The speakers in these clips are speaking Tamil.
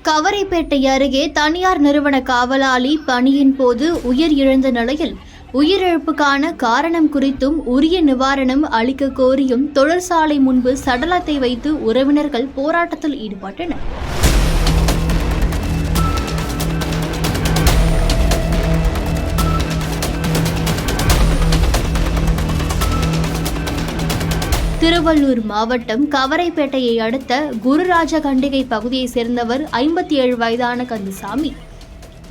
கவரைப்பேட்டை அருகே தனியார் நிறுவன காவலாளி பணியின் போது உயிர் இழந்த நிலையில் உயிரிழப்புக்கான காரணம் குறித்தும் உரிய நிவாரணம் அளிக்க கோரியும் தொழிற்சாலை முன்பு சடலத்தை வைத்து உறவினர்கள் போராட்டத்தில் ஈடுபட்டனர். திருவள்ளூர் மாவட்டம் கவரைப்பேட்டையை அடுத்த குருராஜகண்டிகை பகுதியைச் சேர்ந்தவர் 57 வயதான கந்தசாமி.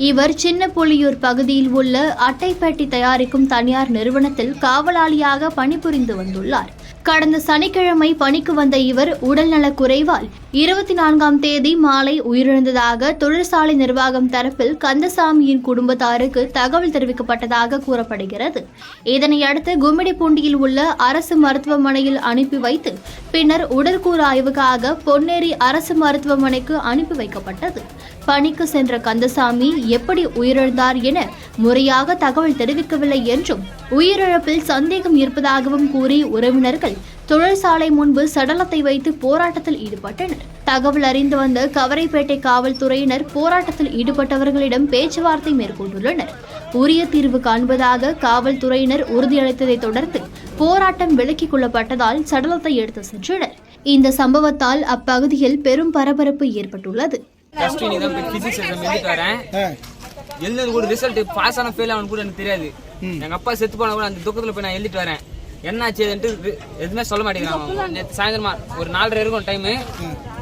இவர் சின்னப்புலியூர் பகுதியில் உள்ள அட்டைப்பெட்டி தயாரிக்கும் தனியார் நிறுவனத்தில் காவலாளியாக பணிபுரிந்து வந்துள்ளார். கடந்த சனிக்கிழமை பணிக்கு வந்த இவர் உடல்நலக் குறைவால் 24ஆம் தேதி மாலை உயிரிழந்ததாக தொழிற்சாலை நிர்வாகம் தரப்பில் கந்தசாமியின் குடும்பத்தாருக்கு தகவல் தெரிவிக்கப்பட்டதாக கூறப்படுகிறது. இதனையடுத்து கும்மிடிப்பூண்டியில் உள்ள அரசு மருத்துவமனையில் அனுப்பி வைத்து பின்னர் உடற்கூறு ஆய்வுக்காக பொன்னேரி அரசு மருத்துவமனைக்கு அனுப்பி வைக்கப்பட்டது. பணிக்கு சென்ற கந்தசாமி எப்படி உயிரிழந்தார் என முறையாக தகவல் தெரிவிக்கவில்லை என்றும் உயிரிழப்பில் சந்தேகம் இருப்பதாகவும் கூறி உறவினர்கள் தொழிற்சாலை முன்பு சடலத்தை வைத்து போராட்டத்தில் ஈடுபட்டனர். தகவல் அறிந்து வந்த கவரைப்பேட்டை காவல்துறையினர் போராட்டத்தில் ஈடுபட்டவர்களிடம் பேச்சுவார்த்தை மேற்கொண்டுள்ளனர். உரிய தீர்வு காண்பதாக காவல்துறையினர் உறுதியளித்ததை தொடர்ந்து போராட்டம் விலக்கிக் கொள்ளப்பட்டதால் சடலத்தை எடுத்து சென்றனர். இந்த சம்பவத்தால் அப்பகுதியில் பெரும் பரபரப்பு ஏற்பட்டுள்ளது. எழுந்தது கூட ரிசல்ட் பாஸ் ஆன ஃபெயில் ஆன கூட எனக்கு தெரியாது. எங்க அப்பா செத்து போன கூட அந்த துக்கத்துல போய் நான் எழுதிட்டு வரேன். என்னாச்சு எதுவுமே சொல்ல மாட்டேங்கிறாங்க. நேற்று சாயந்தரமா ஒரு 4:30 இருக்கும் டைமு.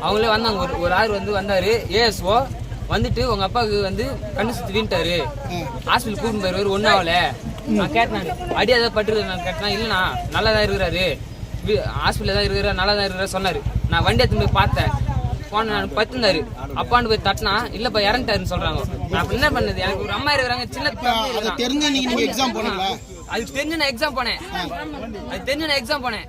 அவங்களே வந்தாங்க. ஒரு ஆறு வந்தாரு ஏஎஸ்ஓ வந்துட்டு உங்க அப்பாவுக்கு கண்ணு சுத்தி வீண்டாரு, ஹாஸ்பிட்டல் கூட்டிட்டு போயிருவாரு, ஒன்னும் ஆகல. நான் கேட்டேன் அடி ஏதாவது பட்டு நான் கேட்டேன். இல்லைண்ணா நல்லா தான் இருக்கிறாரு, ஹாஸ்பிட்டல் தான் இருக்கிறாரு, நல்லா தான் இருக்கிறாரு சொன்னாரு. நான் வண்டி எடுத்து போய் பார்த்தேன். போன நான் பத்துந்தாரு. அப்பான்னு போய் தட்டினா இல்லப்பா இறந்துட்டாருன்னு சொல்றாங்க. நான் என்ன பண்ணது? எனக்கு ஒரு அம்மா இருக்கிறாங்க, சின்ன தெரிஞ்சு நான் எக்ஸாம் போனேன். அது தெரிஞ்சு நான் எக்ஸாம் போனேன்.